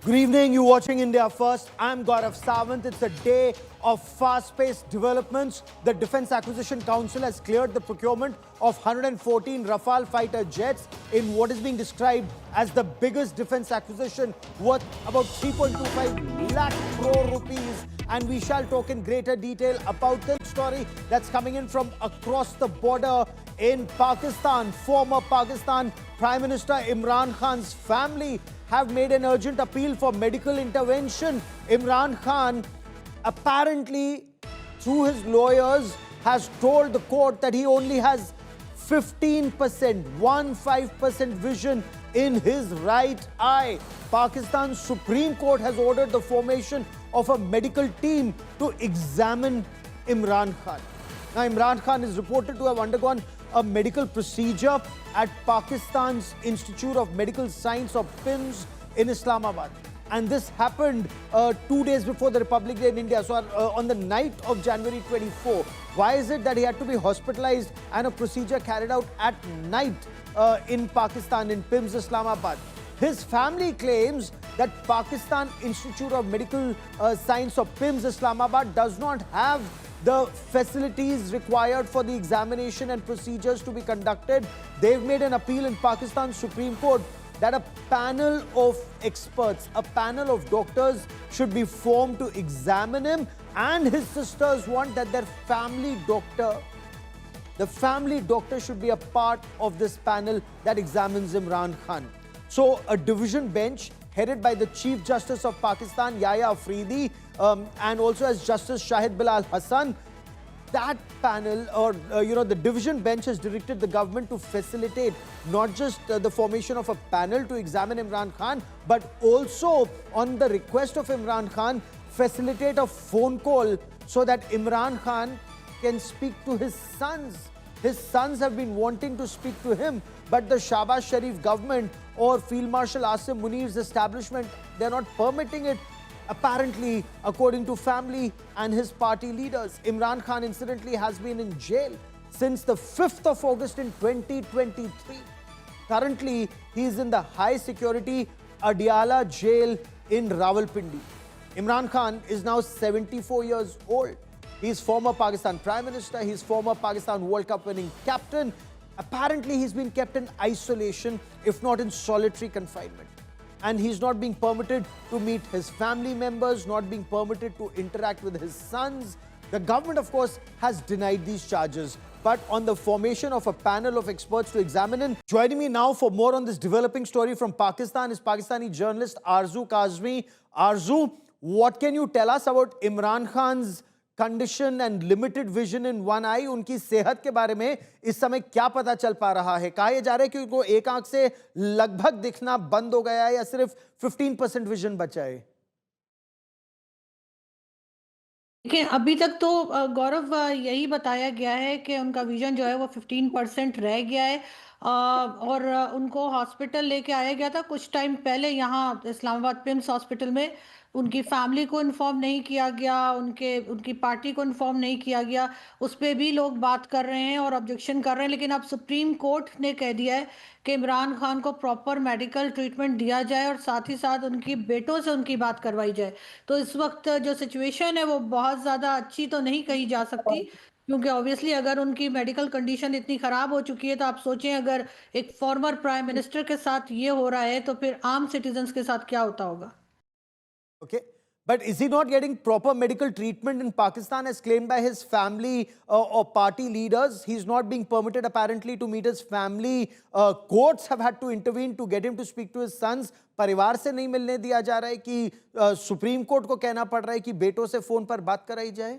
Good evening, you're watching India First. I'm Gaurav Sawant. It's a day of fast-paced developments. The Defence Acquisition Council has cleared the procurement of 114 Rafale fighter jets in what is being described as the biggest defence acquisition worth about 3.25 lakh crore rupees. And we shall talk in greater detail about this story that's coming in from across the border in Pakistan. Former Pakistan Prime Minister Imran Khan's family have made an urgent appeal for medical intervention. Imran Khan apparently, through his lawyers, has told the court that he only has 15%, 15% vision in his right eye. Pakistan's Supreme Court has ordered the formation of a medical team to examine Imran Khan. Now, Imran Khan is reported to have undergone a medical procedure at Pakistan's Institute of Medical Science or PIMS in Islamabad. And this happened 2 days before the Republic Day in India, so on the night of January 24. Why is it that he had to be hospitalized and a procedure carried out at night in Pakistan, in PIMS, Islamabad? His family claims that Pakistan Institute of Medical Science or PIMS, Islamabad does not have the facilities required for the examination and procedures to be conducted. They've made an appeal in Pakistan's Supreme Court that a panel of experts, a panel of doctors should be formed to examine him, and his sisters want that their family doctor, the family doctor should be a part of this panel that examines Imran Khan. So a division bench headed by the Chief Justice of Pakistan, Yahya Afridi, and also as Justice Shahid Bilal Hassan, that panel, or the division bench has directed the government to facilitate not just the formation of a panel to examine Imran Khan, but also, on the request of Imran Khan, facilitate a phone call so that Imran Khan can speak to his sons. His sons have been wanting to speak to him, but the Shahbaz Sharif government or Field Marshal Asim Munir's establishment, they're not permitting it. Apparently, according to family and his party leaders, Imran Khan incidentally has been in jail since the 5th of August in 2023. Currently, he is in the high security Adiala jail in Rawalpindi. Imran Khan is now 74 years old. He's former Pakistan Prime Minister. He's former Pakistan World Cup winning captain. Apparently, he's been kept in isolation, if not in solitary confinement. And he's not being permitted to meet his family members, not being permitted to interact with his sons. The government, of course, has denied these charges. But on the formation of a panel of experts to examine him, joining me now for more on this developing story from Pakistan is Pakistani journalist Arzu Kazmi. Arzu, what can you tell us about Imran Khan's condition and limited vision in one eye? उनकी सेहत के बारे में इस समय क्या पता चल पा रहा है? कहा जा रहा है कि उनको एक आंख से लगभग दिखना बंद हो गया है या सिर्फ 15% विजन बचा है? देखिए, अभी तक तो गौरव यही बताया गया है कि उनका विजन जो है वो 15% रह गया है और उनको हॉस्पिटल लेके आया गया था कुछ टाइम पहले यहाँ इस्लामाबाद पिम्स हॉस्पिटल में। उनकी फैमिली को इन्फॉर्म नहीं किया गया, उनकी पार्टी को इन्फॉर्म नहीं किया गया। उस पर भी लोग बात कर रहे हैं और ऑब्जेक्शन कर रहे हैं, लेकिन अब सुप्रीम कोर्ट ने कह दिया है कि इमरान खान को प्रॉपर मेडिकल ट्रीटमेंट दिया जाए और साथ ही साथ उनकी बेटों से उनकी बात करवाई जाए। तो इस वक्त जो सिचुएशन है वो बहुत ज़्यादा अच्छी तो नहीं कही जा सकती, क्योंकि ऑब्वियसली अगर उनकी मेडिकल कंडीशन इतनी ख़राब हो चुकी है तो आप सोचें अगर एक फॉर्मर प्राइम मिनिस्टर के साथ ये हो रहा है तो फिर आम सिटीजन्स के साथ क्या होता होगा? Okay, but is he not getting proper medical treatment in Pakistan as claimed by his family or party leaders? He's not being permitted apparently to meet his family. Courts have had to intervene to get him to speak to his sons. परिवार से नहीं मिलने दिया जा रहा है कि supreme court को कहना पड़ रहा है कि बेटों से फोन पर बात कराई जाए?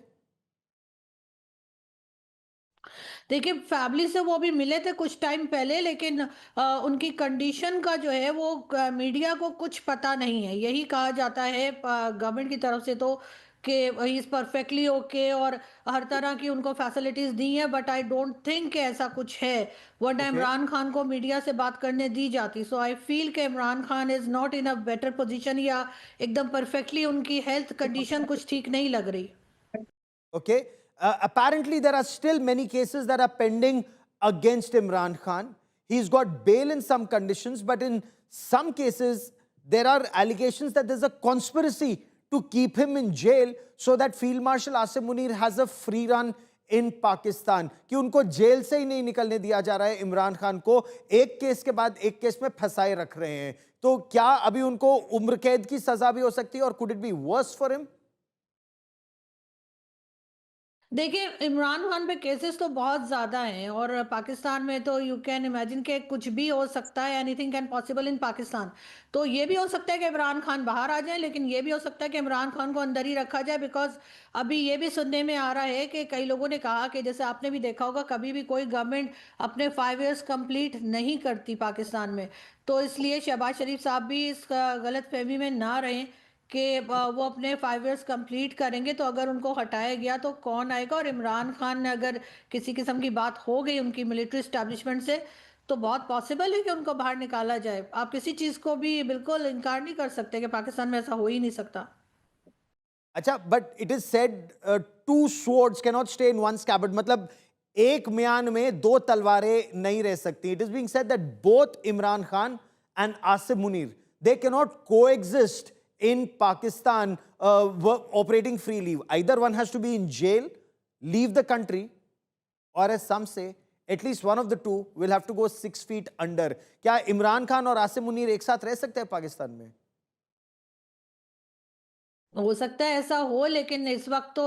देखिए, फैमिली से वो अभी मिले थे कुछ टाइम पहले, लेकिन उनकी कंडीशन का जो है वो मीडिया को कुछ पता नहीं है। यही कहा जाता है गवर्नमेंट की तरफ से तो कि ही इज़ परफेक्टली ओके और हर तरह की उनको फैसिलिटीज़ दी हैं, बट आई डोंट थिंक कि ऐसा कुछ है। वरना इमरान खान को मीडिया से बात करने दी जाती। सो आई फील कि Imran Khan is not in a better position, या एकदम परफेक्टली उनकी हेल्थ कंडीशन कुछ ठीक नहीं लग रही। Okay, apparently, there are still many cases that are pending against Imran Khan. He's got bail in some conditions, but in some cases, there are allegations that there's a conspiracy to keep him in jail so that Field Marshal Asim Munir has a free run in Pakistan, कि उनको jail से ही नहीं निकलने दिया जा रहा है, इमरान खान को एक केस के बाद एक केस में फंसाए रख रहे हैं। तो क्या अभी उनको उम्र कैद की सजा भी हो सकती है, और could it be verse for him? देखिए, इमरान खान पे केसेस तो बहुत ज़्यादा हैं और पाकिस्तान में तो यू कैन इमेजिन कि कुछ भी हो सकता है, anything can possible in Pakistan. तो ये भी हो सकता है कि इमरान खान बाहर आ जाए, लेकिन ये भी हो सकता है कि इमरान खान को अंदर ही रखा जाए, बिकॉज़ अभी ये भी सुनने में आ रहा है कि कई लोगों ने कहा कि जैसे आपने भी देखा होगा, कभी भी कोई गवर्नमेंट अपने 5 इयर्स कंप्लीट नहीं करती पाकिस्तान में। तो इसलिए शहबाज शरीफ साहब भी इस गलतफ़हमी में ना रहें कि वो अपने 5 इयर्स कंप्लीट करेंगे, तो अगर उनको हटाया गया तो कौन आएगा? और इमरान खान ने अगर किसी किस्म की बात हो गई उनकी मिलिट्री एस्टैब्लिशमेंट से, तो बहुत पॉसिबल है कि उनको बाहर निकाला जाए। आप किसी चीज़ को भी बिल्कुल इनकार नहीं कर सकते कि पाकिस्तान में ऐसा हो ही नहीं सकता। अच्छा, but it is said two swords cannot stay in one scabbard, मतलब एक म्यान में दो तलवारें नहीं रह सकती। It is being said that both Imran Khan and Asim Munir, they cannot coexist in Pakistan, operating freely. Either one has to be in jail, leave the country, or as some say, at least one of the two will have to go 6 feet under. क्या इमरान खान और आसिम मुनीर एक साथ रह सकते हैं पाकिस्तान में? हो सकता है ऐसा हो, लेकिन इस वक्त तो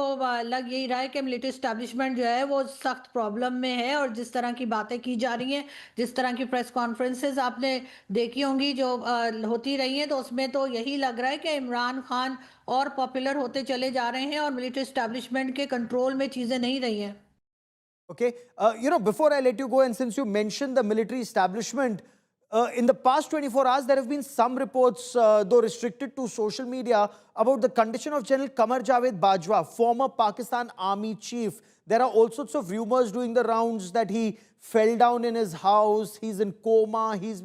लग यही रहा है कि मिलिट्री एस्टैब्लिशमेंट जो है वो सख्त प्रॉब्लम में है, और जिस तरह की बातें की जा रही हैं, जिस तरह की प्रेस कॉन्फ्रेंसेस आपने देखी होंगी जो होती रही हैं, तो उसमें तो यही लग रहा है कि इमरान खान और पॉपुलर होते चले जा रहे हैं और मिलिट्री एस्टैब्लिशमेंट के कंट्रोल में चीज़ें नहीं रही हैं। Okay. Before I let you go, and since you mentioned the military establishment, in the past 24 hours, there have been some reports, though restricted to social media, about the condition of General Qamar Javed Bajwa, former Pakistan Army chief. There are all sorts of rumors doing the rounds that he fell down in his house, he's in coma, he's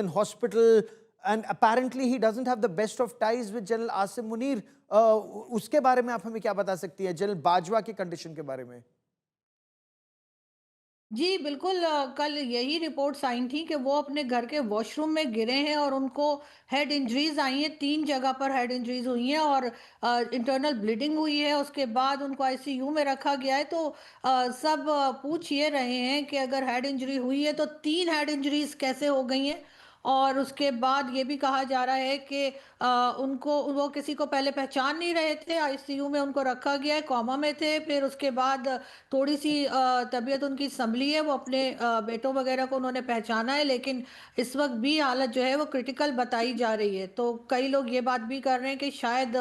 in hospital, and apparently he doesn't have the best of ties with General Asim Munir. उसके बारे में आप हमें क्या बता सकती हैं, general Bajwa की कंडीशन के बारे में? जी, बिल्कुल कल यही रिपोर्ट्स आई थी कि वो अपने घर के वॉशरूम में गिरे हैं और उनको हेड इंजरीज़ आई हैं, 3 जगह पर हेड इंजरीज़ हुई हैं और इंटरनल ब्लीडिंग हुई है। उसके बाद उनको आईसीयू में रखा गया है। तो सब पूछ ये रहे हैं कि अगर हेड इंजरी हुई है तो 3 हेड इंजरीज़ कैसे हो गई हैं? और उसके बाद ये भी कहा जा रहा है कि उनको वो किसी को पहले पहचान नहीं रहे थे, आईसीयू में उनको रखा गया है, कोमा में थे, फिर उसके बाद थोड़ी-सी तबीयत उनकी संभली है, वो अपने बेटों वगैरह को उन्होंने पहचाना है, लेकिन इस वक़्त भी हालत जो है वो क्रिटिकल बताई जा रही है। तो कई लोग ये बात भी कर रहे हैं कि शायद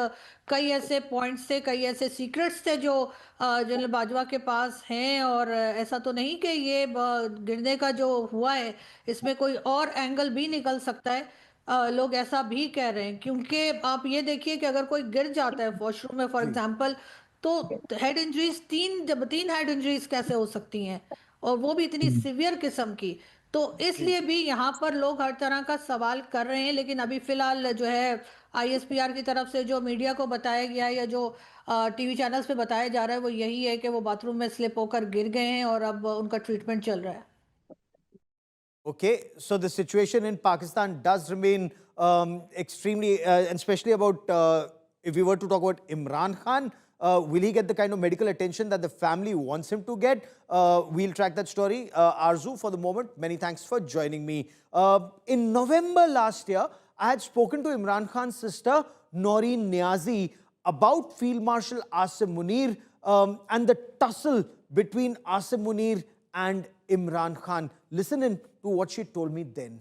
कई ऐसे पॉइंट्स थे, कई ऐसे सीक्रेट्स थे जो जनरल बाजवा के पास हैं, और ऐसा तो नहीं कि ये गिरने का जो हुआ है, इसमें कोई और एंगल भी निकल सकता है। लोग ऐसा भी कह रहे हैं, क्योंकि आप ये देखिए कि अगर कोई गिर जाता है वॉशरूम में फॉर जी, एग्ज़ाम्पल, तो हेड इंजरीज 3 हेड इंजरीज कैसे हो सकती हैं, और वो भी इतनी सीवियर किस्म की। तो जी। इसलिए भी यहाँ पर लोग हर तरह का सवाल कर रहे हैं, लेकिन अभी फिलहाल जो है आईएसपीआर की तरफ से जो मीडिया को बताया गया है या जो टीवी चैनल्स पे बताया जा रहा है वो यही है कि वो बाथरूम में स्लिप होकर गिर गए हैं और अब उनका ट्रीटमेंट चल रहा है। Okay, so the situation in Pakistan does remain extremely, and especially about if we were to talk about Imran Khan, will he get the kind of medical attention that the family wants him to get? We'll track that story. Arzu, for the moment, many thanks for joining me. In November last year, I had spoken to Imran Khan's sister, Noreen Niazi, about Field Marshal Asim Munir and the tussle between Asim Munir and Imran Khan. Listen in to what she told me then.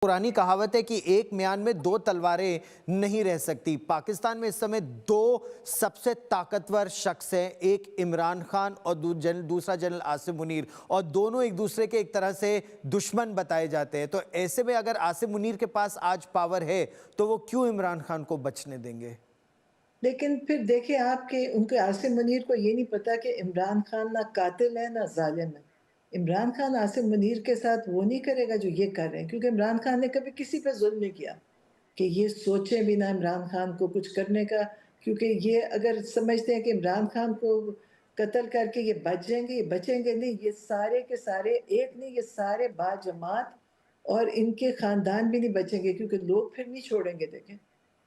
पुरानी कहावत है कि एक म्यान में दो तलवारें नहीं रह सकती। पाकिस्तान में इस समय दो सबसे ताकतवर शख्स हैं, एक इमरान खान और दूसरा जनरल आसिम मुनीर, और दोनों एक दूसरे के एक तरह से दुश्मन बताए जाते हैं। तो ऐसे में अगर आसिम मुनीर के पास आज पावर है तो वो क्यों इमरान खान को बचने देंगे? लेकिन फिर देखिए आपके उनके आसिम मुनीर को ये नहीं पता कि इमरान खान ना कातिल है ना ज़ालिम है। इमरान खान आसिम मुनीर के साथ वो नहीं करेगा जो ये कर रहे हैं, क्योंकि इमरान खान ने कभी किसी पे ज़ुल्म नहीं किया कि ये सोचे भी ना इमरान खान को कुछ करने का, क्योंकि ये अगर समझते हैं कि इमरान खान को कत्ल करके ये बच जाएँगे, ये बचेंगे नहीं। ये सारे के सारे, एक नहीं, ये सारे बाजमात और इनके खानदान भी नहीं बचेंगे, क्योंकि लोग फिर नहीं छोड़ेंगे। देखें,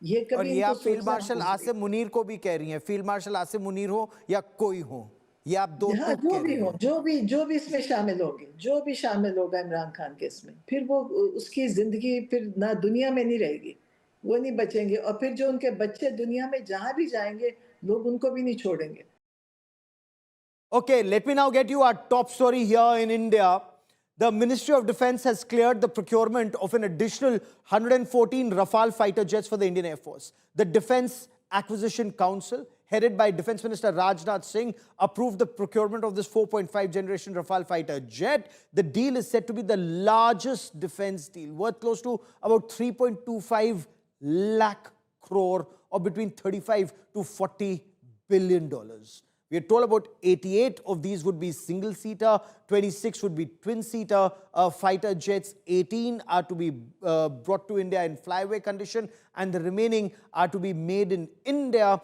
ये और कभी ये इनको आप फील्ड सोचना मार्शल नहीं आसिम चाहिए। मुनीर को भी कह रही हैं, फील्ड मार्शल आसिम मुनीर हो या कोई हो, ये आप दो हाँ, टूक जो कह भी रही हो, हैं। जो भी इसमें शामिल होंगे, जो भी शामिल होगा इमरान खान के इसमें, फिर वो उसकी जिंदगी फिर ना दुनिया में नहीं रहेगी, वो नहीं बचेंगे। और फिर जो उनके बच्चे दुनिया में जहां भी जाएंगे, लोग उनको भी नहीं छोड़ेंगे। Okay, let me now get you our top story here in India. The Ministry of Defence has cleared the procurement of an additional 114 Rafale fighter jets for the Indian Air Force. The Defence Acquisition Council, headed by Defence Minister Rajnath Singh, approved the procurement of this 4.5 generation Rafale fighter jet. The deal is said to be the largest defence deal, worth close to about 3.25 lakh crore, or between 35 to 40 billion dollars. We are told about 88 of these would be single-seater, 26 would be twin-seater fighter jets, 18 are to be brought to India in flyaway condition, and the remaining are to be made in India,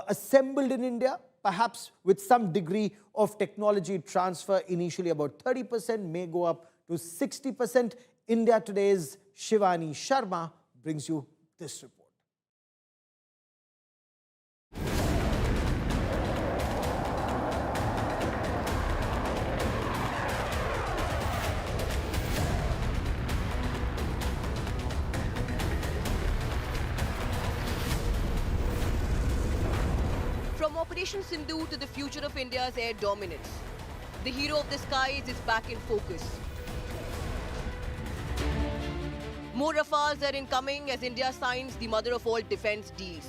assembled in India, perhaps with some degree of technology transfer. Initially about 30%, may go up to 60%. India Today's Shivani Sharma brings you this report. From Operation Sindoor to the future of India's air dominance, the hero of the skies is back in focus. More Rafales are incoming as India signs the mother of all defence deals.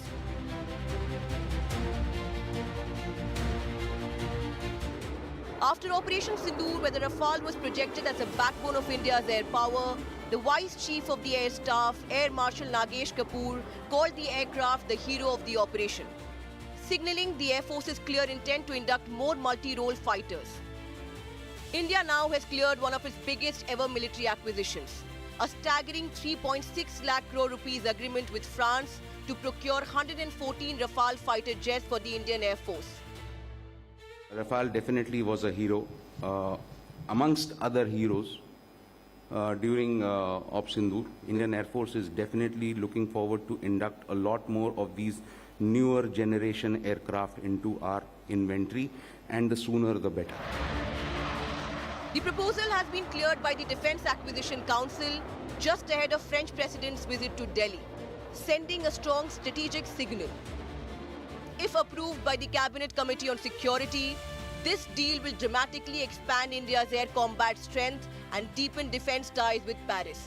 After Operation Sindoor, where the Rafale was projected as a backbone of India's air power, the Vice Chief of the Air Staff, Air Marshal Nagesh Kapoor, called the aircraft the hero of the operation, signalling the Air Force's clear intent to induct more multi-role fighters. India now has cleared one of its biggest ever military acquisitions, a staggering 3.6 lakh crore rupees agreement with France to procure 114 Rafale fighter jets for the Indian Air Force. Rafale definitely was a hero, amongst other heroes. During Op Sindoor, Indian Air Force is definitely looking forward to induct a lot more of these newer generation aircraft into our inventory, and the sooner the better. The proposal has been cleared by the Defence Acquisition Council just ahead of French President's visit to Delhi, sending a strong strategic signal. If approved by the Cabinet Committee on Security, this deal will dramatically expand India's air combat strength and deepen defence ties with Paris.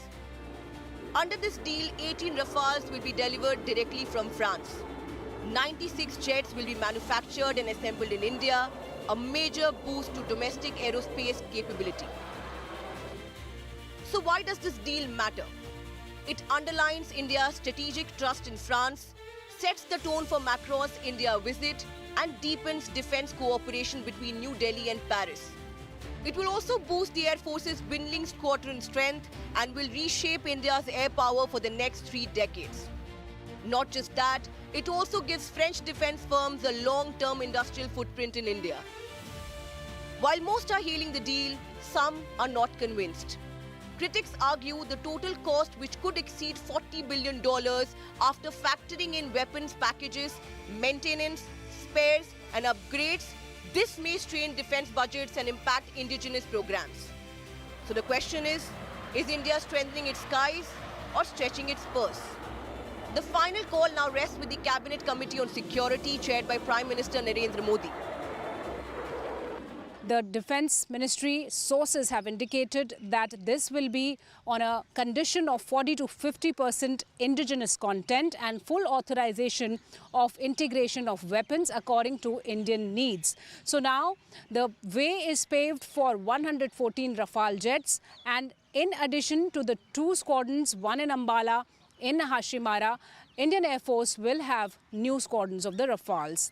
Under this deal, 18 Rafales will be delivered directly from France. 96 jets will be manufactured and assembled in India, a major boost to domestic aerospace capability. So why does this deal matter? It underlines India's strategic trust in France, sets the tone for Macron's India visit, and deepens defence cooperation between New Delhi and Paris. It will also boost the Air Force's dwindling squadron strength and will reshape India's air power for the next 3 decades. Not just that, it also gives French defence firms a long-term industrial footprint in India. While most are hailing the deal, some are not convinced. Critics argue the total cost, which could exceed $40 billion after factoring in weapons packages, maintenance, spares and upgrades, this may strain defence budgets and impact indigenous programs. So the question is India strengthening its skies or stretching its purse? The final call now rests with the Cabinet Committee on Security, chaired by Prime Minister Narendra Modi. The Defence Ministry sources have indicated that this will be on a condition of 40 to 50% indigenous content and full authorization of integration of weapons according to Indian needs. So now the way is paved for 114 Rafale jets, and in addition to the 2 squadrons, one in Ambala, in Hashimara, Indian Air Force will have new squadrons of the Rafales.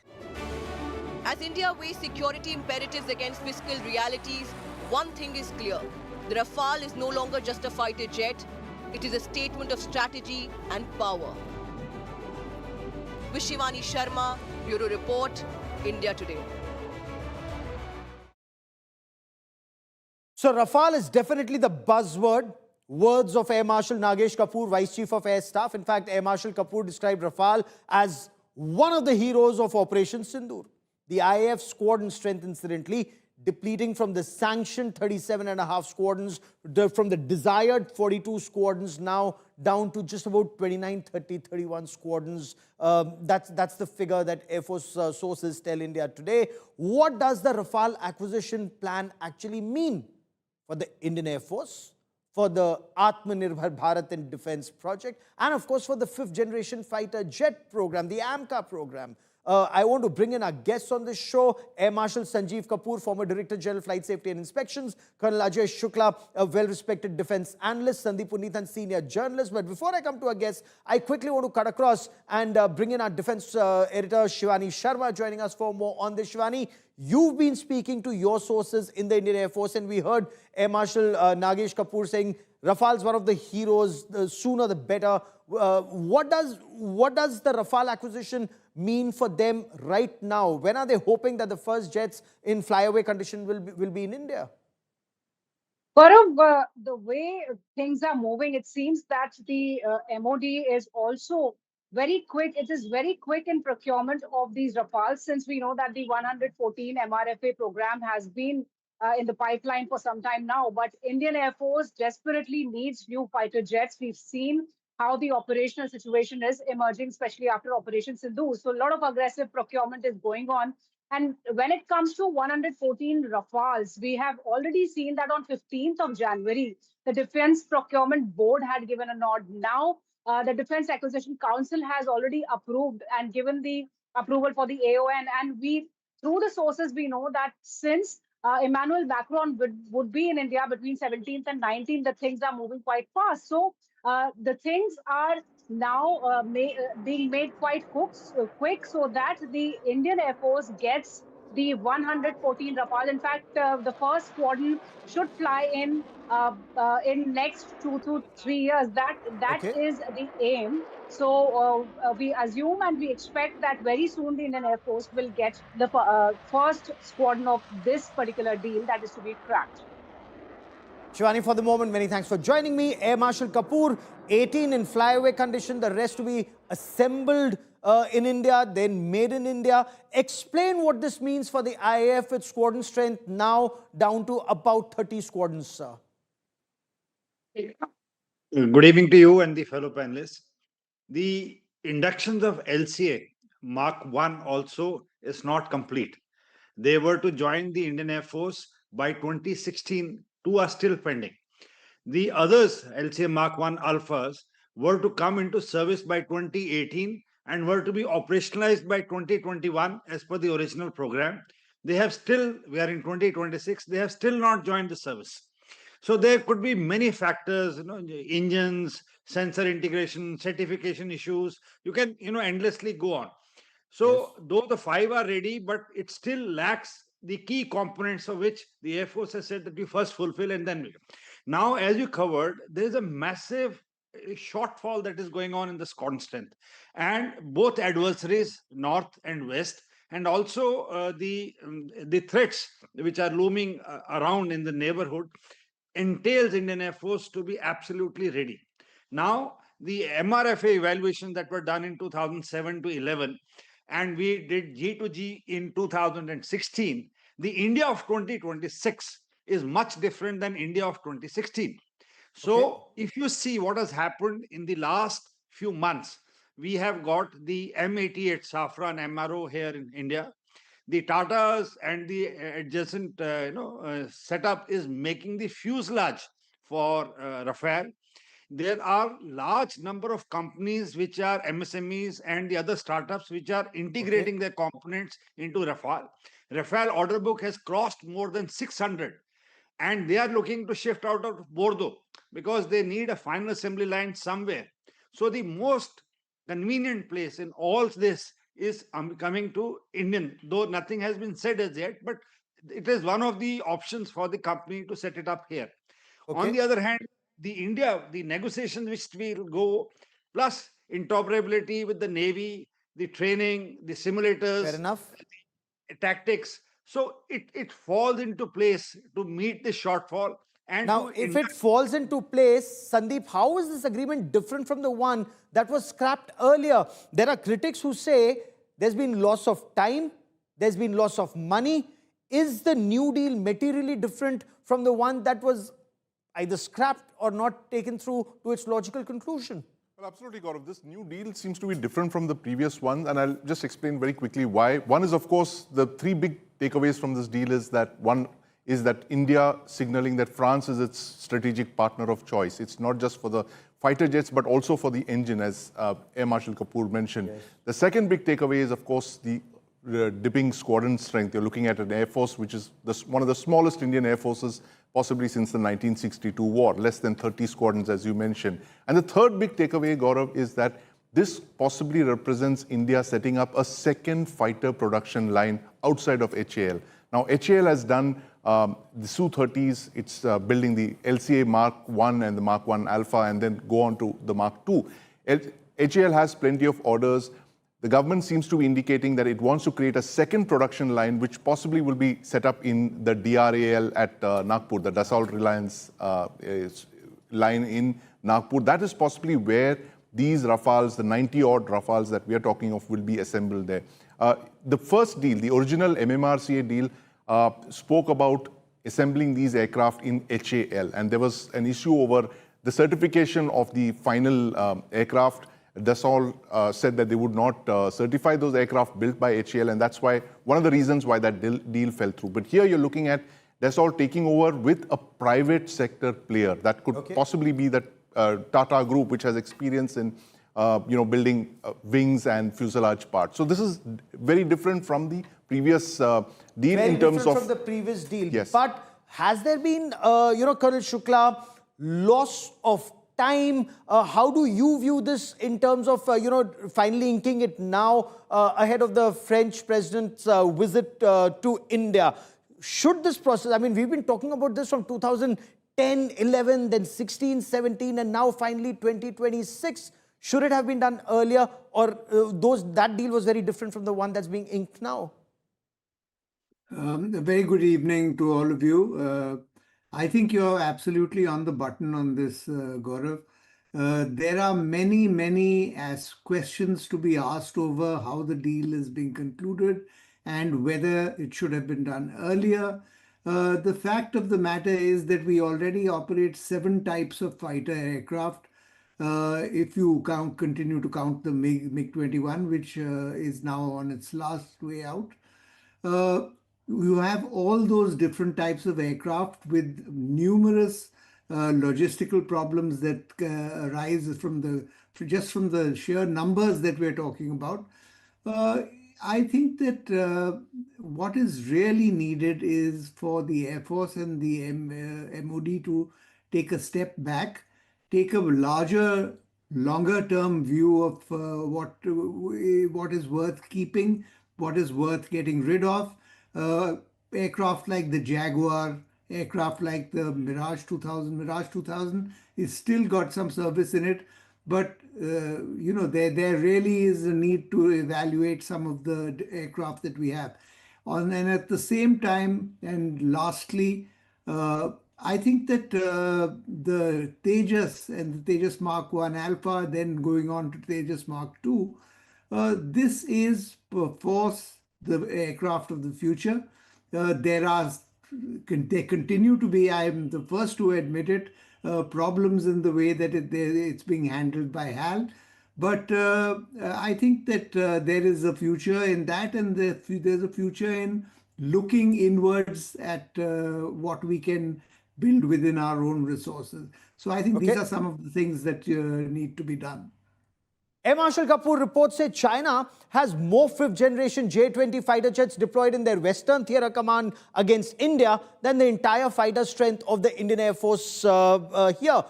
As India weighs security imperatives against fiscal realities, one thing is clear. The Rafale is no longer just a fighter jet. It is a statement of strategy and power. With Shivani Sharma, Bureau Report, India Today. So Rafale is definitely the buzzword words of Air Marshal Nagesh Kapoor, Vice Chief of Air Staff. In fact, Air Marshal Kapoor described Rafale as one of the heroes of Operation Sindoor. The IAF squadron strength, incidentally, depleting from the sanctioned 37.5 squadrons, from the desired 42 squadrons, now down to just about 29, 30, 31 squadrons. That's the figure that Air Force sources tell India today. What does the Rafale acquisition plan actually mean for the Indian Air Force, for the Atmanirbhar Bharat and Defence project, and of course for the 5th generation fighter jet program, the AMCA program? I want to bring in our guests on this show: Air Marshal Sanjeev Kapoor, former Director General Flight Safety and Inspections; Colonel Ajay Shukla, a well-respected defence analyst; Sandeep Punithan, senior journalist. But before I come to our guests, I quickly want to cut across and bring in our defence editor Shivani Sharma, joining us for more on this. Shivani, you've been speaking to your sources in the Indian Air Force, and we heard Air Marshal Nagesh Kapoor saying Rafale is one of the heroes, the sooner the better. What does the Rafale acquisition mean for them right now? When are they hoping that the first jets in flyaway condition will be in India? Gaurav, the way things are moving, it seems that the MOD is also very quick. It is very quick in procurement of these Rafales, since we know that the 114 MRFA program has been in the pipeline for some time now. But Indian Air Force desperately needs new fighter jets. We've seen how the operational situation is emerging, especially after Operation Sindoor. So a lot of aggressive procurement is going on. And when it comes to 114 Rafales, we have already seen that on 15th of January, the Defence Procurement Board had given a nod. Now, the Defence Acquisition Council has already approved and given the approval for the AON. And through the sources, we know that since Emmanuel Macron would be in India between 17th and 19th, the things are moving quite fast. So the things are now being made quite quick, so that the Indian Air Force gets the 114 Rafale. In fact, the first squadron should fly in next 2 to 3 years. That Okay. is the aim. So we assume and we expect that very soon the Indian Air Force will get the first squadron of this particular deal that is to be cracked. Shivani, for the moment, many thanks for joining me. Air Marshal Kapoor, 18 in flyaway condition, the rest to be assembled in India, then made in India. Explain what this means for the IAF with squadron strength now down to about 30 squadrons, sir. Good evening to you and the fellow panelists. The inductions of LCA Mark 1 also is not complete. They were to join the Indian Air Force by 2016. Two are still pending. The others, LCA Mark 1 Alphas, were to come into service by 2018 and were to be operationalized by 2021 as per the original program. We are in 2026, they have still not joined the service. So there could be many factors, engines, sensor integration, certification issues. You can, endlessly go on. So though the 5 are ready, but it still lacks the key components of which the Air Force has said that we first fulfill and then we. Now, as you covered, there is a massive shortfall that is going on in the squadron strength, and both adversaries, north and west, and also the threats which are looming around in the neighborhood, entails Indian Air Force to be absolutely ready. Now, the MRFA evaluations that were done in 2007 to 11, and we did G2G in 2016, the India of 2026 is much different than India of 2016. So if you see what has happened in the last few months, we have got the M88 Safran MRO here in India. The Tatas and the adjacent setup is making the fuselage for Rafale. There are large number of companies which are MSMEs and the other startups which are integrating their components into Rafale. Rafale order book has crossed more than 600, and they are looking to shift out of Bordeaux because they need a final assembly line somewhere. So the most convenient place in all this is coming to Indian, though nothing has been said as yet, but it is one of the options for the company to set it up here. On the other hand, the negotiations which will go, plus interoperability with the Navy, the training, the simulators, Fair enough. tactics. So it falls into place to meet the shortfall. And Now, to if it falls into place, Sandeep, how is this agreement different from the one that was scrapped earlier? There are critics who say there's been loss of time, there's been loss of money. Is the New Deal materially different from the one that was either scrapped or not taken through to its logical conclusion? Well, absolutely, Gaurav. This new deal seems to be different from the previous one, and I'll just explain very quickly why. One is, of course, the three big takeaways from this deal is that one is that India signaling that France is its strategic partner of choice. It's not just for the fighter jets, but also for the engine, as Air Marshal Kapoor mentioned. Yes. The second big takeaway is, of course, the dipping squadron strength. You're looking at an air force which is one of the smallest Indian air forces possibly since the 1962 war, less than 30 squadrons, as you mentioned. And the third big takeaway, Gaurav, is that this possibly represents India setting up a second fighter production line outside of HAL. Now, HAL has done the Su-30s, it's building the LCA Mark 1 and the Mark 1 Alpha, and then go on to the Mark 2. HAL has plenty of orders. The government seems to be indicating that it wants to create a second production line, which possibly will be set up in the DRAL at Nagpur, the Dassault Reliance line in Nagpur. That is possibly where these Rafales, the 90-odd Rafales that we are talking of, will be assembled there. The first deal, the original MMRCA deal, spoke about assembling these aircraft in HAL, and there was an issue over the certification of the final aircraft. Dassault said that they would not certify those aircraft built by HAL, and that's why one of the reasons why that deal fell through. But here you're looking at Dassault taking over with a private sector player. That could possibly be that Tata Group, which has experience in building wings and fuselage parts. So this is very different from the previous deal very in terms of from the previous deal. Yes. But has there been, Colonel Shukla, loss of time? How do you view this in terms of, finally inking it now ahead of the French President's visit to India? Should this process, I mean, we've been talking about this from 2010, 11, then 16, 17, and now finally 2026. Should it have been done earlier, or that deal was very different from the one that's being inked now? A very good evening to all of you. I think you're absolutely on the button on this, Gaurav. There are many questions to be asked over how the deal is being concluded and whether it should have been done earlier. The fact of the matter is that we already operate 7 types of fighter aircraft. If you continue to count the MiG-21, which is now on its last way out. You have all those different types of aircraft with numerous logistical problems that arise from just from the sheer numbers that we're talking about. I think that what is really needed is for the Air Force and the MOD to take a step back, take a larger, longer-term view of what is worth keeping, what is worth getting rid of. Aircraft like the Jaguar, aircraft like the Mirage 2000 is still got some service in it, but there really is a need to evaluate some of the aircraft that we have. And at the same time, and lastly, I think that the Tejas and the Tejas Mark 1 Alpha, then going on to Tejas Mark 2, this is perforce the aircraft of the future. There continue to be, I am the first to admit it, problems in the way that it's being handled by HAL. But I think that there is a future in that, and there's a future in looking inwards at what we can build within our own resources. So I think these are some of the things that need to be done. Air Marshal Kapoor reports say China has more 5th-generation J-20 fighter jets deployed in their Western Theater Command against India than the entire fighter strength of the Indian Air Force here.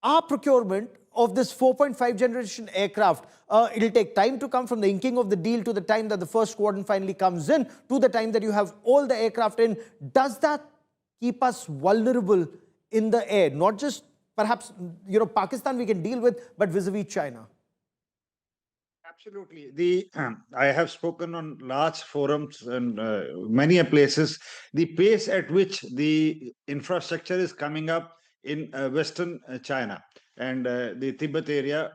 Our procurement of this 4.5-generation aircraft, it'll take time to come from the inking of the deal to the time that the first squadron finally comes in, to the time that you have all the aircraft in. Does that keep us vulnerable in the air? Not just perhaps, Pakistan we can deal with, but vis-a-vis China. Absolutely. I have spoken on large forums and many places. The pace at which the infrastructure is coming up in Western China and the Tibet area,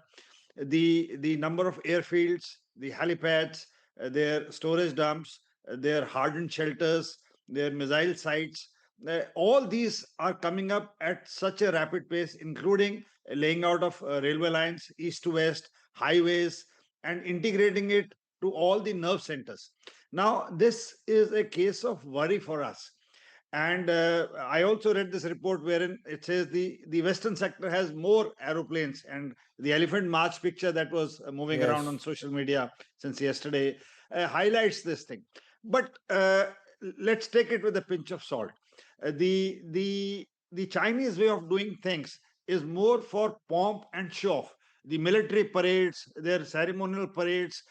the number of airfields, the helipads, their storage dumps, their hardened shelters, their missile sites, all these are coming up at such a rapid pace, including laying out of railway lines east to west, highways, and integrating it to all the nerve centers. Now, this is a case of worry for us. And I also read this report wherein it says the Western sector has more aeroplanes, and the elephant march picture that was moving around on social media since yesterday highlights this thing. But let's take it with a pinch of salt. The Chinese way of doing things is more for pomp and show off. The military parades, their ceremonial parades,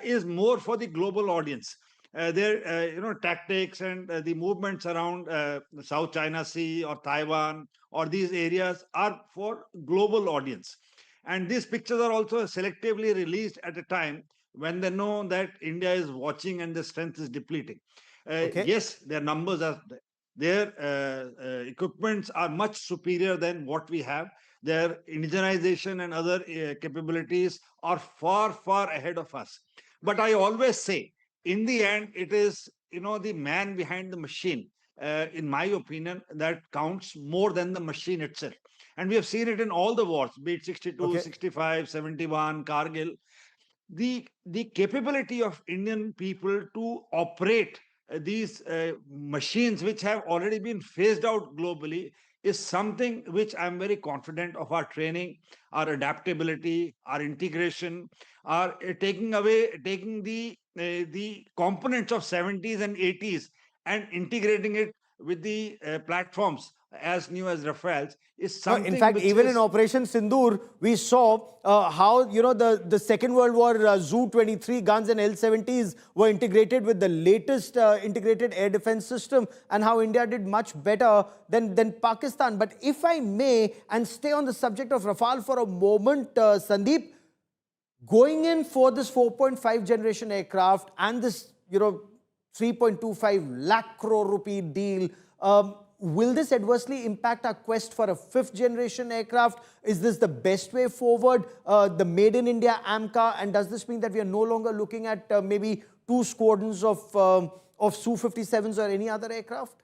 is more for the global audience. Their tactics and the movements around the South China Sea or Taiwan or these areas are for global audience. And these pictures are also selectively released at a time when they know that India is watching and the strength is depleting. Yes, their numbers are their equipments are much superior than what we have. Their indigenization and other capabilities are far, far ahead of us. But I always say, in the end, it is the man behind the machine, in my opinion, that counts more than the machine itself. And we have seen it in all the wars, be it 62, 65, 71, Kargil. The capability of Indian people to operate these machines, which have already been phased out globally, is something which I'm very confident of our training, our adaptability, our integration, our taking the components of 70s and 80s and integrating it with the platforms as new as Rafales is something. In fact, even in Operation Sindoor, we saw how the Second World War Zu-23 guns and L-70s were integrated with the latest integrated air defense system, and how India did much better than Pakistan. But if I may, and stay on the subject of Rafale for a moment, Sandeep, going in for this 4.5 generation aircraft and this 3.25 lakh crore rupee deal, will this adversely impact our quest for a 5th generation aircraft? Is this the best way forward, the Made in India AMCA? And does this mean that we are no longer looking at maybe 2 squadrons of Su-57s or any other aircraft?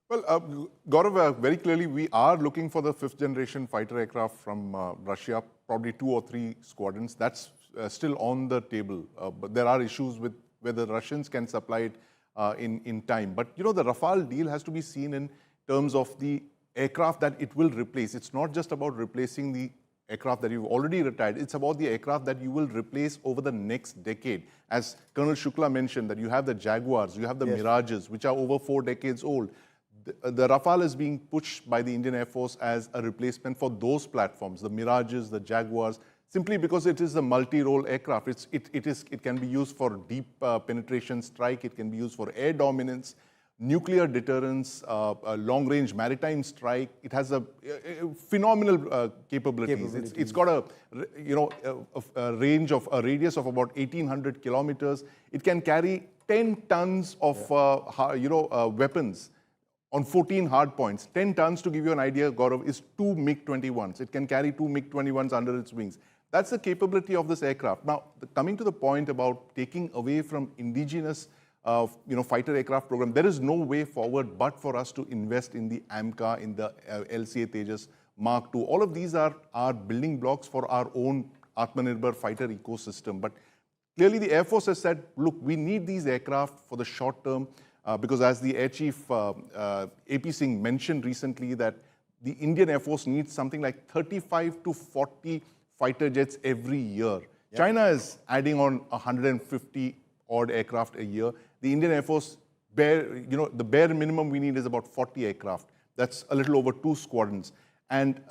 Well, Gaurav, very clearly we are looking for the 5th generation fighter aircraft from Russia, probably 2 or 3 squadrons. That's still on the table. But there are issues with whether Russians can supply it in time. But the Rafale deal has to be seen in terms of the aircraft that it will replace. It's not just about replacing the aircraft that you've already retired. It's about the aircraft that you will replace over the next decade. As Colonel Shukla mentioned, that you have the Jaguars, you have the Mirages, which are over 4 decades old. The Rafale is being pushed by the Indian Air Force as a replacement for those platforms, the Mirages, the Jaguars, simply because it is a multi-role aircraft. It can be used for deep penetration strike, it can be used for air dominance, nuclear deterrence, long-range maritime strike. It has a phenomenal capabilities. It's got a radius of about 1,800 kilometers. It can carry 10 tons of weapons on 14 hard points. 10 tons, to give you an idea, Gaurav, is 2 MiG-21s. It can carry 2 MiG-21s under its wings. That's the capability of this aircraft. Now, coming to the point about taking away from indigenous fighter aircraft program, there is no way forward but for us to invest in the AMCA, in the LCA Tejas Mark II. All of these are building blocks for our own Atmanirbhar fighter ecosystem. But clearly the Air Force has said, look, we need these aircraft for the short term because as the Air Chief AP Singh mentioned recently that the Indian Air Force needs something like 35 to 40 fighter jets every year. Yeah. China is adding on 150 odd aircraft a year. The Indian Air Force, the bare minimum we need is about 40 aircraft. That's a little over 2 squadrons. And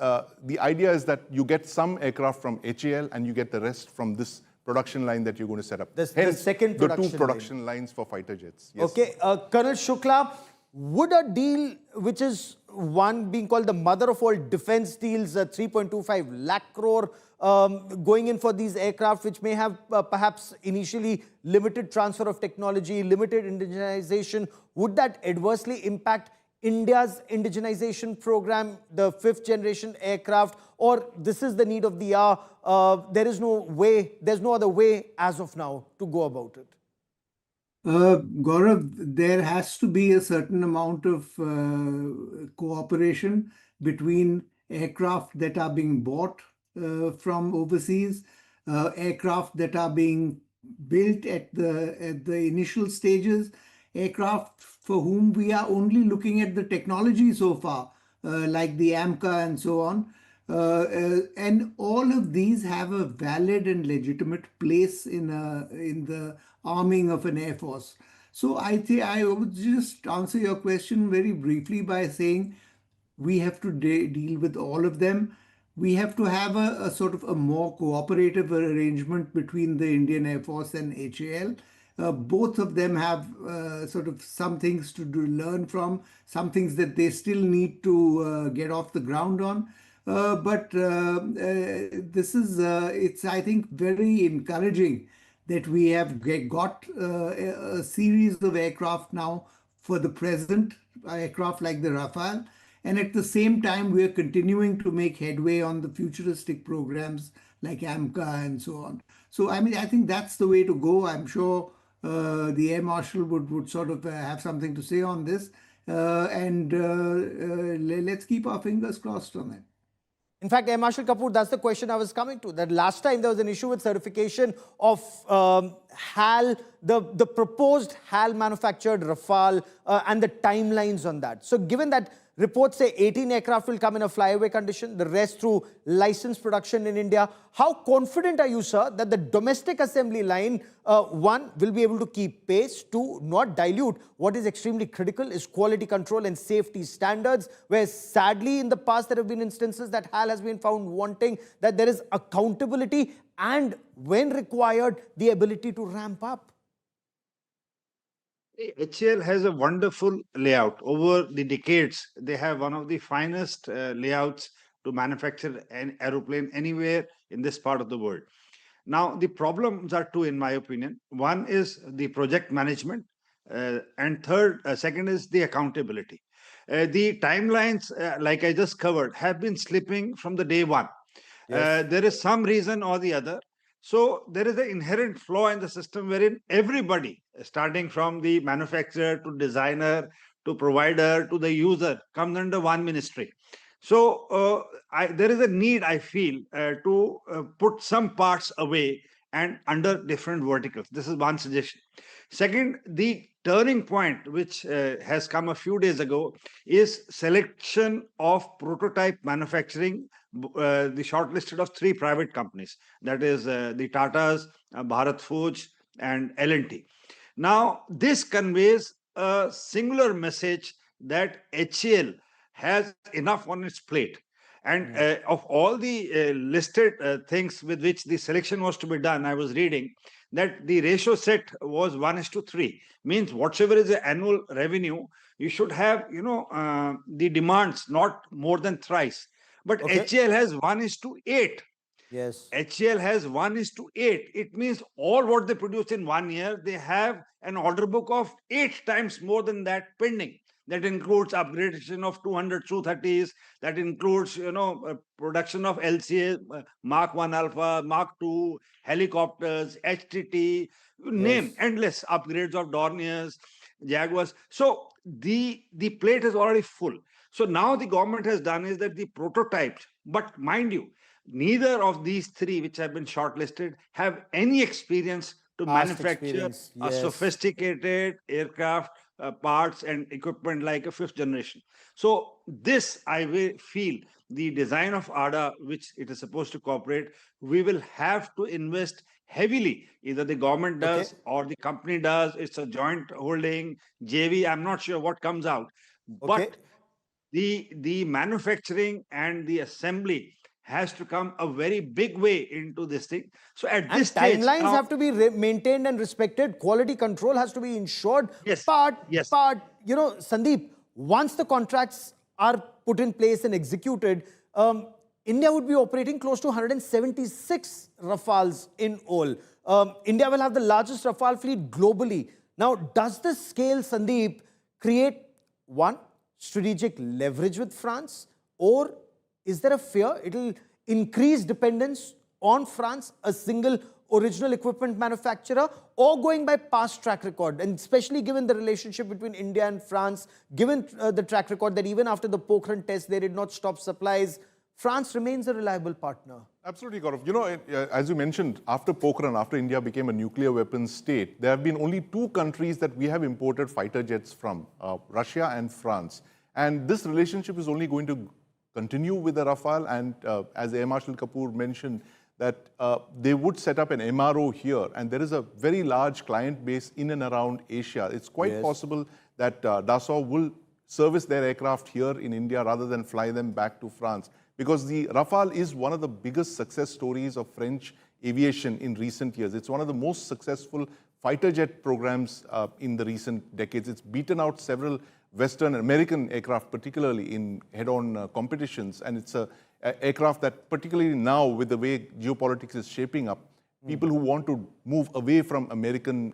the idea is that you get some aircraft from HAL and you get the rest from this production line that you're going to set up. The second production the 2 production lines for fighter jets. Yes. Okay, Colonel Shukla, would a deal which is one being called the mother of all defense deals, 3.25 lakh crore, going in for these aircraft, which may have perhaps initially limited transfer of technology, limited indigenization, would that adversely impact India's indigenization program, the 5th generation aircraft, or this is the need of the hour? There is no way, there's no other way as of now to go about it. Gaurav, there has to be a certain amount of cooperation between aircraft that are being bought from overseas, aircraft that are being built at the initial stages, aircraft for whom we are only looking at the technology so far, like the AMCA and so on. And all of these have a valid and legitimate place in the arming of an air force. So I think I would just answer your question very briefly by saying we have to deal with all of them. We have to have a sort of a more cooperative arrangement between the Indian Air Force and HAL. Both of them have sort of some things to learn from, some things that they still need to get off the ground on. But this is, it's, I think, very encouraging that we have got a series of aircraft now for the present, aircraft like the Rafale. And at the same time, we are continuing to make headway on the futuristic programs like AMCA and so on. So, I mean, I think that's the way to go. I'm sure the Air Marshal would sort of have something to say on this. Let's keep our fingers crossed on that. In fact, Air Marshal Kapoor, that's the question I was coming to. That last time there was an issue with certification of HAL, the proposed HAL manufactured Rafale and the timelines on that. So given that reports say 18 aircraft will come in a flyaway condition, the rest through licensed production in India, how confident are you, sir, that the domestic assembly line, one, will be able to keep pace, two, not dilute what is extremely critical is quality control and safety standards, where sadly in the past there have been instances that HAL has been found wanting, that there is accountability and when required, the ability to ramp up? HAL has a wonderful layout. Over the decades, they have one of the finest layouts to manufacture an aeroplane anywhere in this part of the world. Now, the problems are two, in my opinion. One is the project management, and second is the accountability. The timelines, like I just covered, have been slipping from the day one. Yes. There is some reason or the other. So there is an inherent flaw in the system wherein everybody, starting from the manufacturer to designer to provider to the user, comes under one ministry. So there is a need, I feel, to put some parts away and under different verticals. This is one suggestion. Second, the turning point, which has come a few days ago, is selection of prototype manufacturing, the shortlisted of 3 private companies, that is the Tatas, Bharat Forge and L&T. Now, this conveys a singular message that HAL has enough on its plate. And of all the listed things with which the selection was to be done, I was reading that the ratio set was 1:3. Means whatever is the annual revenue, you should have, the demands not more than thrice. But HAL has 1:8. Yes. HAL has 1:8. It means all what they produce in 1 year, they have an order book of 8 times more than that pending. That includes upgradation of 200 Su-30s. That includes, production of LCA, Mark 1 Alpha, Mark 2, helicopters, HTT, name endless upgrades of Dorniers, Jaguars. So the plate is already full. So now the government has done is that the prototypes, but mind you, neither of these 3 which have been shortlisted have any experience to manufacture a sophisticated aircraft parts and equipment like a 5th generation. So this, I feel, the design of ADA, which it is supposed to cooperate, we will have to invest heavily. Either the government does or the company does. It's a joint holding, JV. I'm not sure what comes out. But the manufacturing and the assembly has to come a very big way into this thing. So at And this stage, timelines now, have to be maintained and respected. Quality control has to be ensured. Yes, But, yes. Sandeep, once the contracts are put in place and executed, India would be operating close to 176 Rafales in all. India will have the largest Rafale fleet globally. Now, does this scale, Sandeep, create one, strategic leverage with France, or is there a fear it will increase dependence on France, a single original equipment manufacturer, or going by past track record? And especially given the relationship between India and France, given the track record that even after the Pokhran test, they did not stop supplies, France remains a reliable partner. Absolutely, Gaurav. You know, as you mentioned, after Pokhran, after India became a nuclear weapons state, there have been only two countries that we have imported fighter jets from, Russia and France. And this relationship is only going to continue with the Rafale. And as Air Marshal Kapoor mentioned, that they would set up an MRO here. And there is a very large client base in and around Asia. It's quite possible that Dassault will service their aircraft here in India rather than fly them back to France. Because the Rafale is one of the biggest success stories of French aviation in recent years. It's one of the most successful fighter jet programs in the recent decades. It's beaten out several Western American aircraft, particularly in head-on competitions. And it's an aircraft that, particularly now with the way geopolitics is shaping up, people who want to move away from American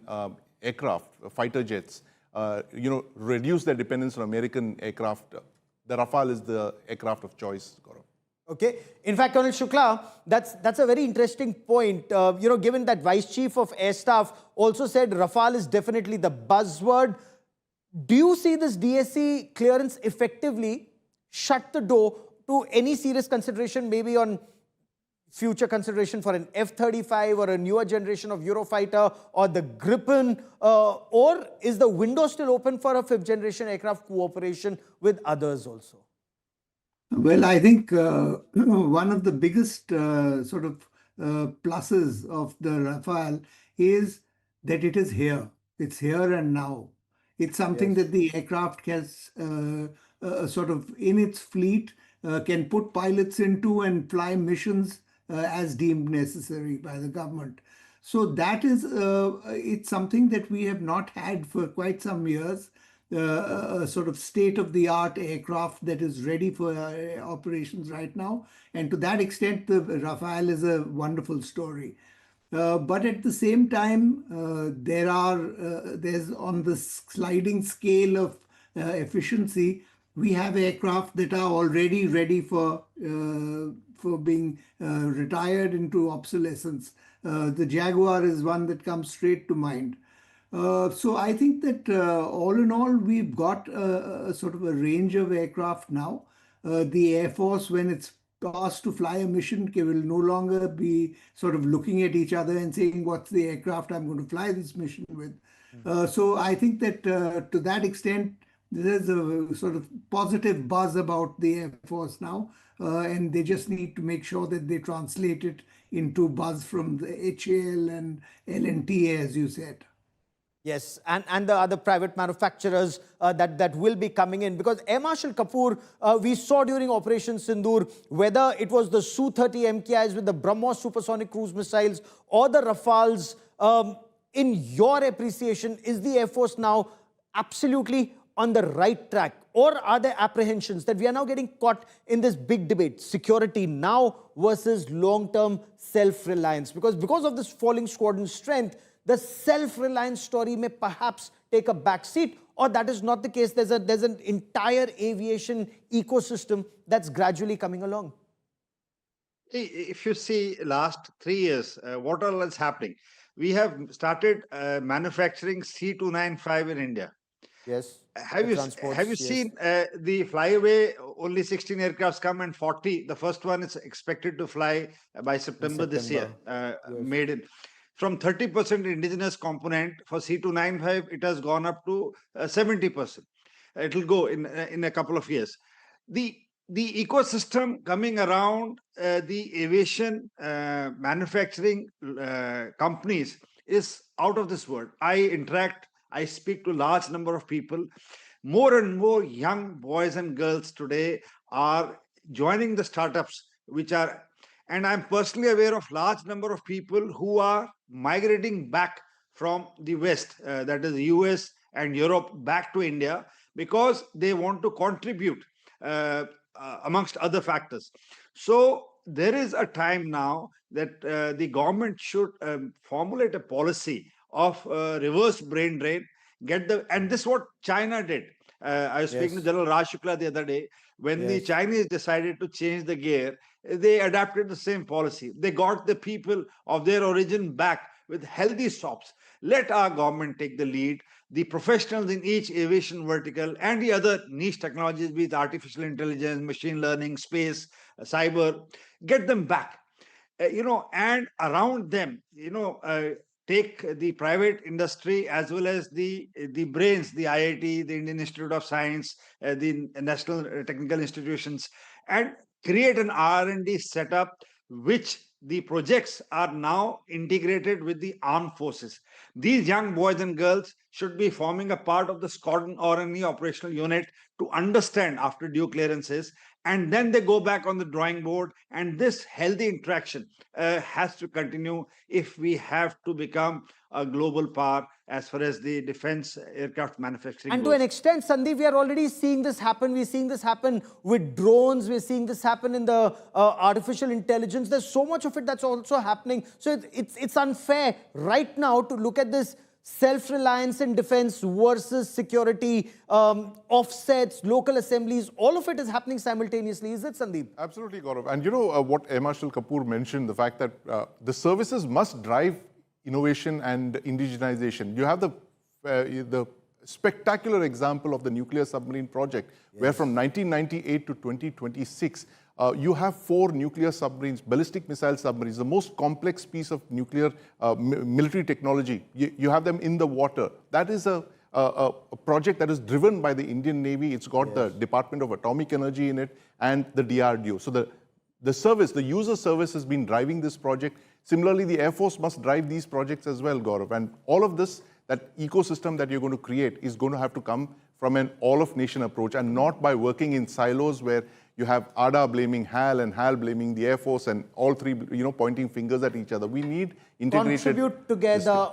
aircraft, fighter jets, reduce their dependence on American aircraft. The Rafale is the aircraft of choice, Gaurav. Okay. In fact, Colonel Shukla, that's a very interesting point. Given that Vice Chief of Air Staff also said Rafale is definitely the buzzword. Do you see this DSC clearance effectively shut the door to any serious consideration, maybe on future consideration for an F-35 or a newer generation of Eurofighter or the Gripen, or is the window still open for a fifth generation aircraft cooperation with others also? Well, I think one of the biggest pluses of the Rafale is that it is here. It's here and now. It's something that the aircraft has in its fleet, can put pilots into and fly missions as deemed necessary by the government. So that is, it's something that we have not had for quite some years. A sort of state-of-the-art aircraft that is ready for operations right now. And to that extent, the Rafale is a wonderful story. But at the same time, there's on the sliding scale of efficiency, we have aircraft that are already ready for being retired into obsolescence. The Jaguar is one that comes straight to mind. So I think that all in all, we've got a sort of a range of aircraft now. The Air Force, when it's asked to fly a mission, will no longer be sort of looking at each other and saying, what's the aircraft I'm going to fly this mission with? So I think that to that extent, there's a sort of positive buzz about the Air Force now. And they just need to make sure that they translate it into buzz from the HAL and L&T, as you said. Yes, and the other private manufacturers that will be coming in. Because Air Marshal Kapoor, we saw during Operation Sindoor, whether it was the Su-30 MKIs with the Brahmos supersonic cruise missiles or the Rafales, in your appreciation, is the Air Force now absolutely on the right track? Or are there apprehensions that we are now getting caught in this big debate, security now versus long-term self-reliance? Because of this falling squadron strength, the self-reliance story may perhaps take a backseat, or that is not the case. There's an entire aviation ecosystem that's gradually coming along. If you see last 3 years, what all is happening? We have started manufacturing C-295 in India. Yes. Have you seen the flyaway? Only 16 aircrafts come and 40. The first one is expected to fly by September this year, made in. From 30% indigenous component for C-295, it has gone up to 70%. It will go in a couple of years. The ecosystem coming around the aviation manufacturing companies is out of this world. I speak to a large number of people. More and more young boys and girls today are joining the startups which are And I'm personally aware of large number of people who are migrating back from the West, that is the US and Europe, back to India because they want to contribute amongst other factors. So there is a time now that the government should formulate a policy of reverse brain drain, and this is what China did. I was speaking to General Raj Shukla the other day. When the Chinese decided to change the gear, they adapted the same policy. They got the people of their origin back with healthy stops. Let our government take the lead. The professionals in each aviation vertical and the other niche technologies, be it artificial intelligence, machine learning, space, cyber, get them back. And around them, take the private industry as well as the brains, the IIT, the Indian Institute of Science, the national technical institutions, and create an R&D setup which the projects are now integrated with the armed forces. These young boys and girls should be forming a part of the Squadron or any operational unit to understand after due clearances, and then they go back on the drawing board, and this healthy interaction has to continue if we have to become a global power as far as the defense aircraft manufacturing And goes. to an extent, Sandeep, we are already seeing this happen. We're seeing this happen with drones. We're seeing this happen in the artificial intelligence. There's so much of it that's also happening. So it's unfair right now to look at this self-reliance in defense versus security, offsets, local assemblies. All of it is happening simultaneously. Is it, Sandeep? Absolutely, Gaurav. And what Air Marshal Kapoor mentioned, the fact that the services must drive innovation and indigenization. You have the spectacular example of the nuclear submarine project, where from 1998 to 2026, you have 4 nuclear submarines, ballistic missile submarines, the most complex piece of nuclear military technology. You have them in the water. That is a project that is driven by the Indian Navy. It's got the Department of Atomic Energy in it and the DRDO. So the service, the user service has been driving this project. Similarly, the Air Force must drive these projects as well, Gaurav. And all of this, that ecosystem that you're going to create is going to have to come from an all-of-nation approach and not by working in silos where you have ADA blaming HAL and HAL blaming the Air Force and all three, pointing fingers at each other. We need integrated... Contribute together,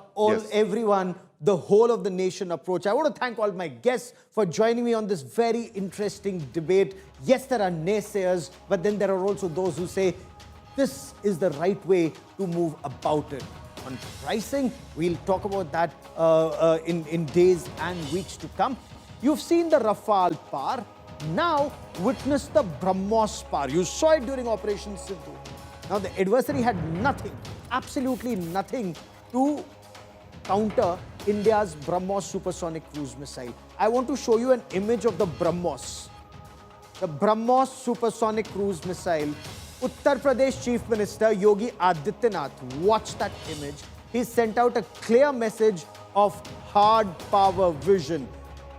everyone, the whole of the nation approach. I want to thank all my guests for joining me on this very interesting debate. Yes, there are naysayers, but then there are also those who say, this is the right way to move about it. On pricing, we'll talk about that in days and weeks to come. You've seen the Rafale par. Now, witness the Brahmos par. You saw it during Operation Sindoor. Now, the adversary had nothing, absolutely nothing to counter India's Brahmos supersonic cruise missile. I want to show you an image of the Brahmos. The Brahmos supersonic cruise missile. Uttar Pradesh Chief Minister Yogi Adityanath watched that image. He sent out a clear message of hard power vision,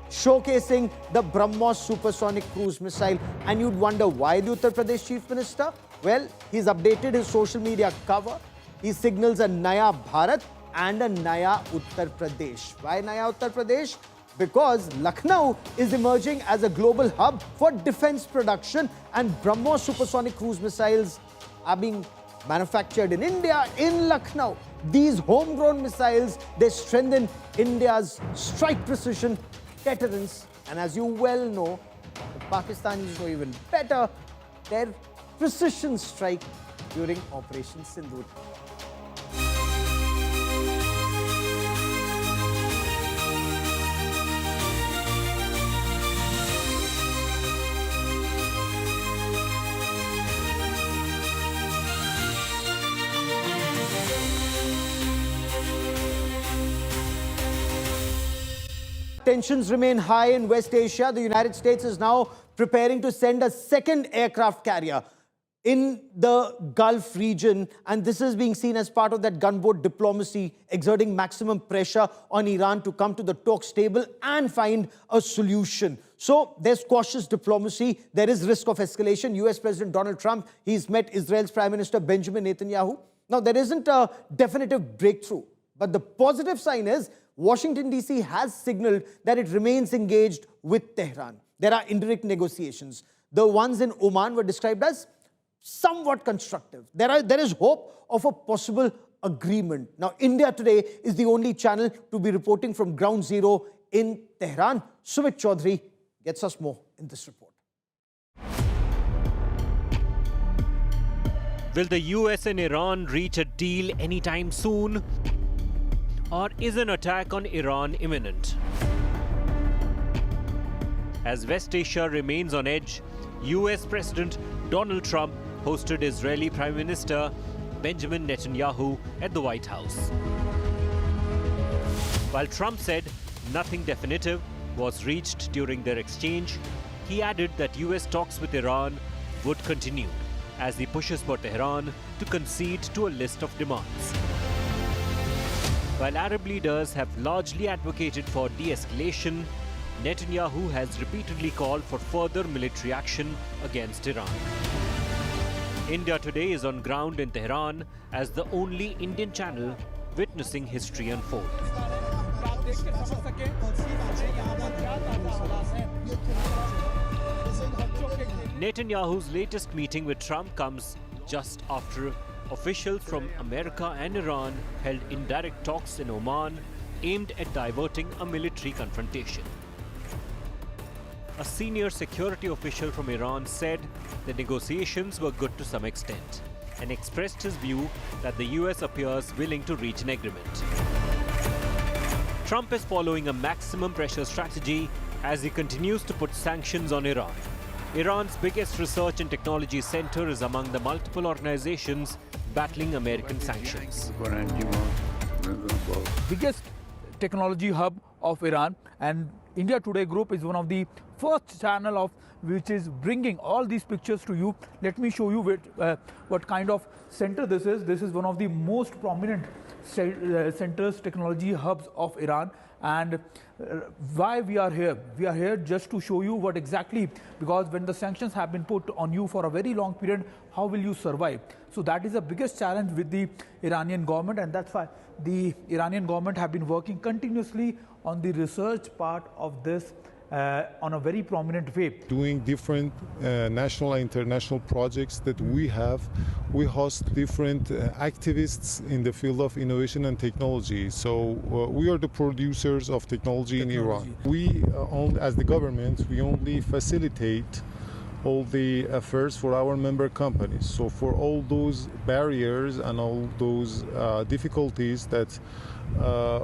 showcasing the Brahmos supersonic cruise missile. And you'd wonder why the Uttar Pradesh Chief Minister? Well, he's updated his social media cover. He signals a Naya Bharat and a Naya Uttar Pradesh. Why Naya Uttar Pradesh? Because Lucknow is emerging as a global hub for defense production, and Brahmos supersonic cruise missiles are being manufactured in India, in Lucknow. These homegrown missiles, they strengthen India's strike precision, deterrence, and as you well know, the Pakistanis know even better their precision strike during Operation Sindoor. Tensions remain high in West Asia. The United States is now preparing to send a second aircraft carrier in the Gulf region, and this is being seen as part of that gunboat diplomacy, exerting maximum pressure on Iran to come to the talks table and find a solution. So there's cautious diplomacy. There is risk of escalation. US President Donald Trump, he's met Israel's Prime Minister Benjamin Netanyahu. Now, there isn't a definitive breakthrough, but the positive sign is Washington, D.C. has signaled that it remains engaged with Tehran. There are indirect negotiations. The ones in Oman were described as somewhat constructive. There is hope of a possible agreement. Now, India Today is the only channel to be reporting from ground zero in Tehran. Sumit Chaudhary gets us more in this report. Will the US and Iran reach a deal anytime soon? Or is an attack on Iran imminent? As West Asia remains on edge, US President Donald Trump hosted Israeli Prime Minister Benjamin Netanyahu at the White House. While Trump said nothing definitive was reached during their exchange, he added that US talks with Iran would continue as he pushes for Tehran to concede to a list of demands. While Arab leaders have largely advocated for de-escalation, Netanyahu has repeatedly called for further military action against Iran. India Today is on ground in Tehran as the only Indian channel witnessing history unfold. Netanyahu's latest meeting with Trump comes just after officials from America and Iran held indirect talks in Oman aimed at diverting a military confrontation. A senior security official from Iran said the negotiations were good to some extent and expressed his view that the US appears willing to reach an agreement. Trump is following a maximum pressure strategy as he continues to put sanctions on Iran. Iran's biggest research and technology center is among the multiple organizations battling American sanctions. Biggest technology hub of Iran, and India Today Group is one of the first channel of which is bringing all these pictures to you. Let me show you what kind of center this is. This is one of the most prominent centers, technology hubs of Iran. And why we are here? We are here just to show you what exactly, because when the sanctions have been put on you for a very long period, how will you survive? So that is the biggest challenge with the Iranian government, and that's why the Iranian government have been working continuously on the research part of this on a very prominent way. Doing different national and international projects that we have. We host different activists in the field of innovation and technology. So we are the producers of technology in Iran. We, as the government, we only facilitate all the efforts for our member companies. So for all those barriers and all those difficulties that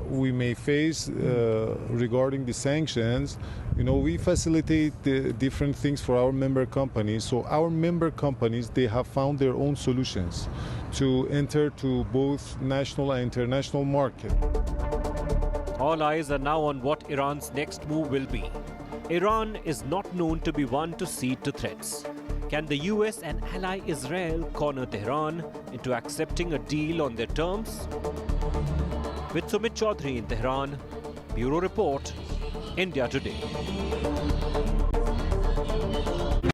we may face regarding the sanctions, we facilitate the different things for our member companies. So our member companies, they have found their own solutions to enter to both national and international market. All eyes are now on what Iran's next move will be. Iran is not known to be one to cede to threats. Can the US and ally Israel corner Tehran into accepting a deal on their terms? With Sumit Chaudhary in Tehran, Bureau Report, India Today.